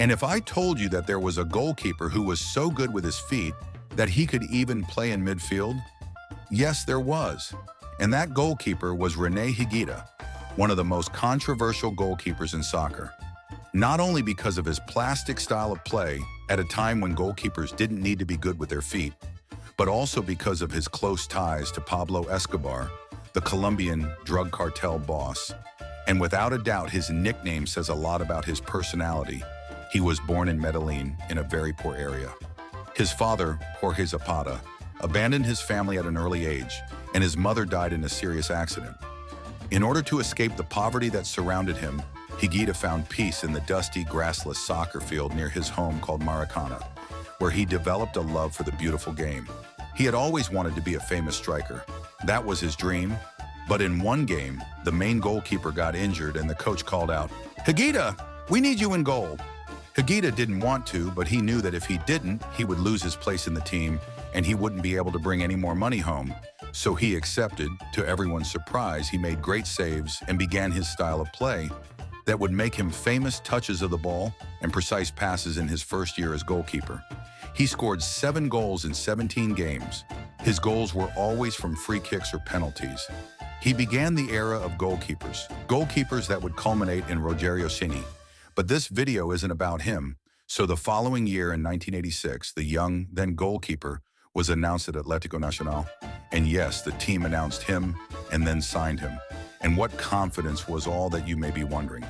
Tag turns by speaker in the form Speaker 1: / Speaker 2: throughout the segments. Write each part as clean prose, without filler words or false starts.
Speaker 1: And if I told you that there was a goalkeeper who was so good with his feet that he could even play in midfield? Yes, there was. And that goalkeeper was René Higuita, one of the most controversial goalkeepers in soccer. Not only because of his plastic style of play at a time when goalkeepers didn't need to be good with their feet, but also because of his close ties to Pablo Escobar, the Colombian drug cartel boss. And without a doubt, his nickname says a lot about his personality. He was born in Medellin, in a very poor area. His father, Jorge Zapata, abandoned his family at an early age, and his mother died in a serious accident. In order to escape the poverty that surrounded him, Higuita found peace in the dusty, grassless soccer field near his home called Maracana, where he developed a love for the beautiful game. He had always wanted to be a famous striker. That was his dream. But in one game, the main goalkeeper got injured and the coach called out, "Higuita, we need you in goal." Higuita didn't want to, but he knew that if he didn't, he would lose his place in the team and he wouldn't be able to bring any more money home. So he accepted. To everyone's surprise, he made great saves and began his style of play that would make him famous touches of the ball and precise passes in his first year as goalkeeper. He scored 7 goals in 17 games. His goals were always from free kicks or penalties. He began the era of goalkeepers that would culminate in Rogerio Cini. But this video isn't about him. So the following year in 1986, the young, then goalkeeper, was announced at Atlético Nacional. And yes, the team announced him and then signed him. And what confidence was all that you may be wondering?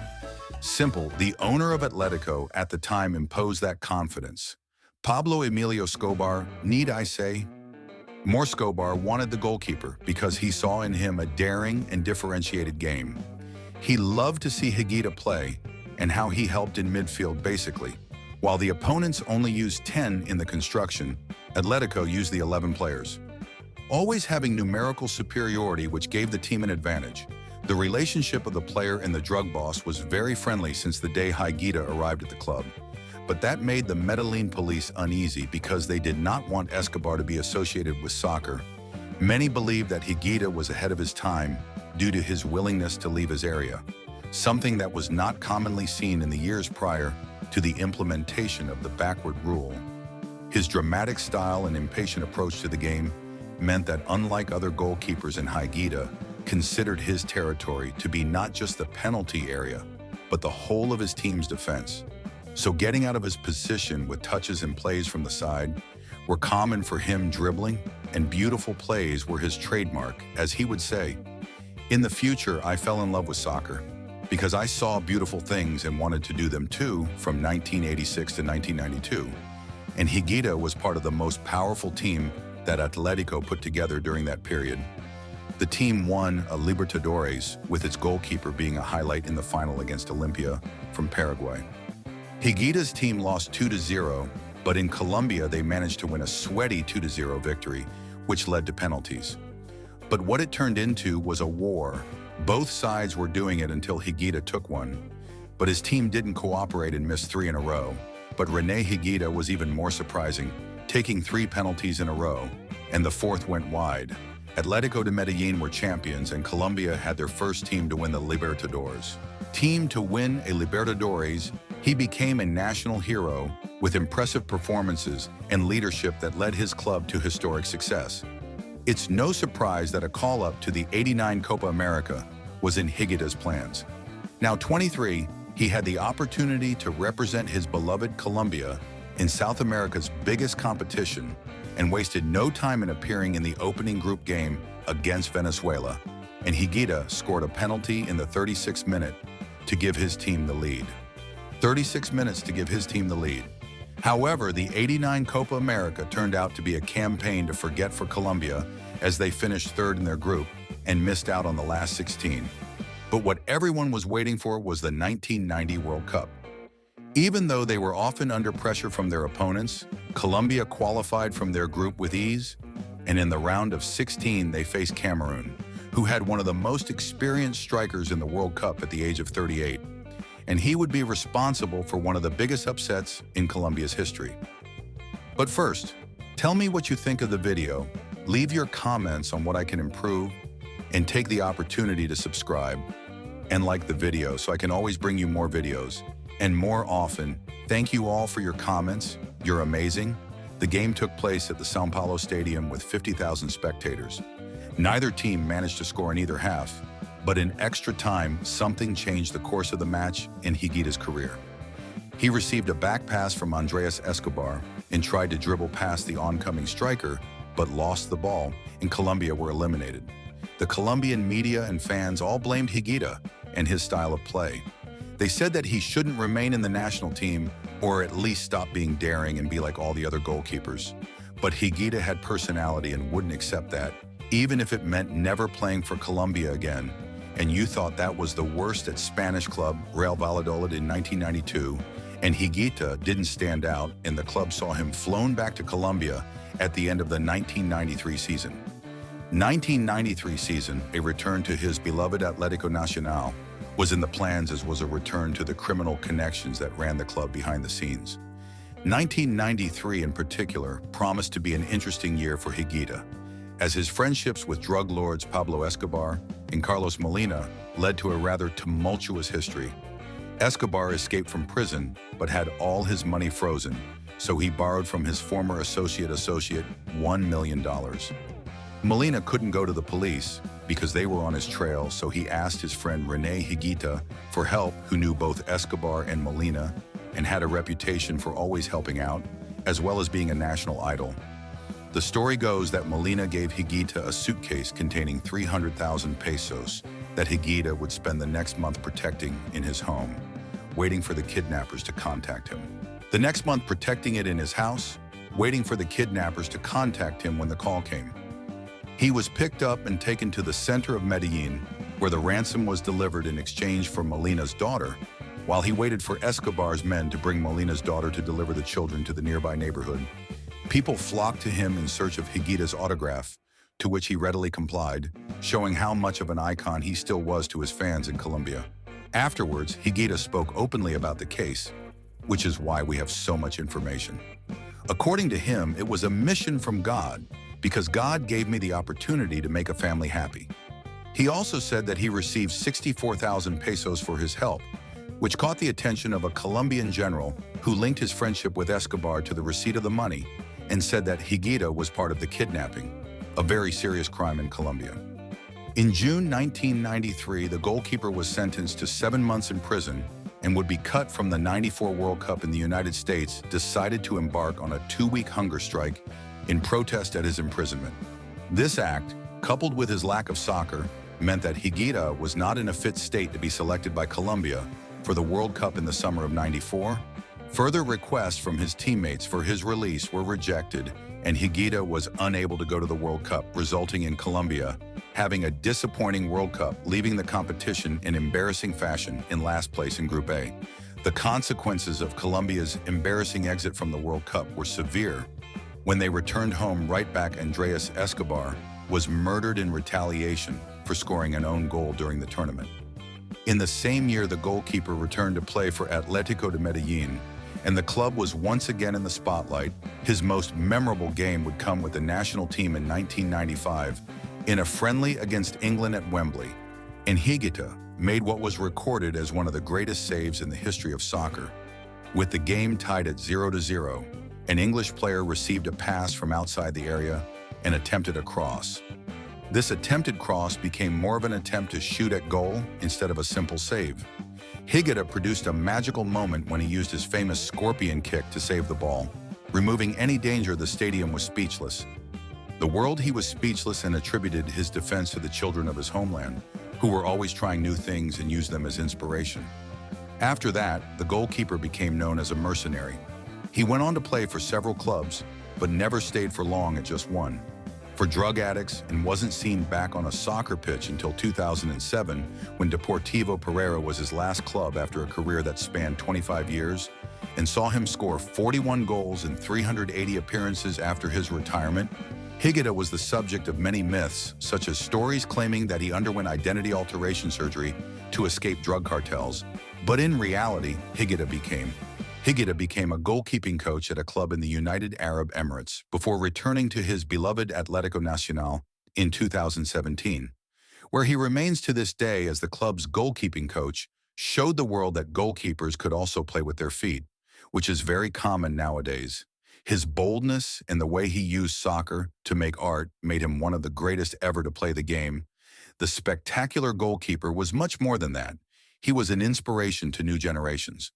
Speaker 1: Simple, the owner of Atlético at the time imposed that confidence. Pablo Emilio Escobar, need I say? More Escobar wanted the goalkeeper because he saw in him a daring and differentiated game. He loved to see Higuita play and how he helped in midfield basically. While the opponents only used 10 in the construction, Atlético used the 11 players, always having numerical superiority which gave the team an advantage. The relationship of the player and the drug boss was very friendly since the day Higuita arrived at the club. But that made the Medellin police uneasy because they did not want Escobar to be associated with soccer. Many believed that Higuita was ahead of his time due to his willingness to leave his area, something that was not commonly seen in the years prior to the implementation of the backward rule. His dramatic style and impatient approach to the game meant that, unlike other goalkeepers in Higuita, considered his territory to be not just the penalty area, but the whole of his team's defense. So getting out of his position with touches and plays from the side were common for him. Dribbling and beautiful plays were his trademark, as he would say. In the future, I fell in love with soccer because I saw beautiful things and wanted to do them too from 1986 to 1992. And Higuita was part of the most powerful team that Atlético put together during that period. The team won a Libertadores, with its goalkeeper being a highlight in the final against Olimpia from Paraguay. Higuita's team lost 2-0, but in Colombia they managed to win a sweaty 2-0 victory, which led to penalties. But what it turned into was a war. Both sides were doing it until Higuita took one. But his team didn't cooperate and missed 3 in a row. But René Higuita was even more surprising, taking 3 penalties in a row, and the 4th went wide. Atlético de Medellin were champions, and Colombia had their first team to win the Libertadores. Team to win a Libertadores, he became a national hero with impressive performances and leadership that led his club to historic success. It's no surprise that a call-up to the '89 Copa America was in Higuita's plans. Now 23, he had the opportunity to represent his beloved Colombia in South America's biggest competition and wasted no time in appearing in the opening group game against Venezuela, and Higuita scored a penalty in the 36th minute to give his team the lead. 36 minutes to give his team the lead. However, the '89 Copa America turned out to be a campaign to forget for Colombia as they finished 3rd in their group and missed out on the last 16. But what everyone was waiting for was the 1990 World Cup. Even though they were often under pressure from their opponents, Colombia qualified from their group with ease, and in the round of 16 they faced Cameroon, who had one of the most experienced strikers in the World Cup at the age of 38, and he would be responsible for one of the biggest upsets in Colombia's history. But first, tell me what you think of the video, leave your comments on what I can improve, and take the opportunity to subscribe and like the video so I can always bring you more videos. And more often, thank you all for your comments. You're amazing. The game took place at the São Paulo Stadium with 50,000 spectators. Neither team managed to score in either half, but in extra time, something changed the course of the match in Higuita's career. He received a back pass from Andrés Escobar and tried to dribble past the oncoming striker, but lost the ball, and Colombia were eliminated. The Colombian media and fans all blamed Higuita and his style of play. They said that he shouldn't remain in the national team or at least stop being daring and be like all the other goalkeepers. But Higuita had personality and wouldn't accept that, even if it meant never playing for Colombia again. And you thought that was the worst at Spanish club Real Valladolid in 1992, and Higuita didn't stand out, and the club saw him flown back to Colombia at the end of the 1993 season. 1993 season, a return to his beloved Atlético Nacional, was in the plans, as was a return to the criminal connections that ran the club behind the scenes. 1993 in particular promised to be an interesting year for Higuita, as his friendships with drug lords Pablo Escobar and Carlos Molina led to a rather tumultuous history. Escobar escaped from prison but had all his money frozen, so he borrowed from his former associate $1 million. Molina couldn't go to the police because they were on his trail, so he asked his friend René Higuita for help, who knew both Escobar and Molina and had a reputation for always helping out, as well as being a national idol. The story goes that Molina gave Higuita a suitcase containing 300,000 pesos that Higuita would spend the next month protecting in his home, waiting for the kidnappers to contact him. The next month protecting it in his house, waiting for the kidnappers to contact him when the call came. He was picked up and taken to the center of Medellin, where the ransom was delivered in exchange for Molina's daughter, while he waited for Escobar's men to bring Molina's daughter to deliver the children to the nearby neighborhood. People flocked to him in search of Higuita's autograph, to which he readily complied, showing how much of an icon he still was to his fans in Colombia. Afterwards, Higuita spoke openly about the case, which is why we have so much information. According to him, it was a mission from God, because God gave me the opportunity to make a family happy. He also said that he received 64,000 pesos for his help, which caught the attention of a Colombian general who linked his friendship with Escobar to the receipt of the money and said that Higuita was part of the kidnapping, a very serious crime in Colombia. In June 1993, the goalkeeper was sentenced to 7 months in prison and would be cut from the '94 World Cup in the United States, decided to embark on a 2-week hunger strike in protest at his imprisonment. This act, coupled with his lack of soccer, meant that Higuita was not in a fit state to be selected by Colombia for the World Cup in the summer of '94. Further requests from his teammates for his release were rejected, and Higuita was unable to go to the World Cup, resulting in Colombia having a disappointing World Cup, leaving the competition in embarrassing fashion in last place in Group A. The consequences of Colombia's embarrassing exit from the World Cup were severe. When they returned home, right-back Andrés Escobar was murdered in retaliation for scoring an own goal during the tournament. In the same year, the goalkeeper returned to play for Atlético de Medellin, and the club was once again in the spotlight. His most memorable game would come with the national team in 1995 in a friendly against England at Wembley, and Higuita made what was recorded as one of the greatest saves in the history of soccer. With the game tied at 0-0, an English player received a pass from outside the area and attempted a cross. This attempted cross became more of an attempt to shoot at goal instead of a simple save. Higuita produced a magical moment when he used his famous scorpion kick to save the ball. Removing any danger, the stadium was speechless. The world, he was speechless, and attributed his defense to the children of his homeland, who were always trying new things and used them as inspiration. After that, the goalkeeper became known as a mercenary. He went on to play for several clubs, but never stayed for long at just one. For drug addicts, and wasn't seen back on a soccer pitch until 2007, when Deportivo Pereira was his last club after a career that spanned 25 years, and saw him score 41 goals in 380 appearances after his retirement. Higuita was the subject of many myths, such as stories claiming that he underwent identity alteration surgery to escape drug cartels. But in reality, Higuita became a goalkeeping coach at a club in the United Arab Emirates before returning to his beloved Atlético Nacional in 2017, where he remains to this day as the club's goalkeeping coach, showed the world that goalkeepers could also play with their feet, which is very common nowadays. His boldness and the way he used soccer to make art made him one of the greatest ever to play the game. The spectacular goalkeeper was much more than that. He was an inspiration to new generations.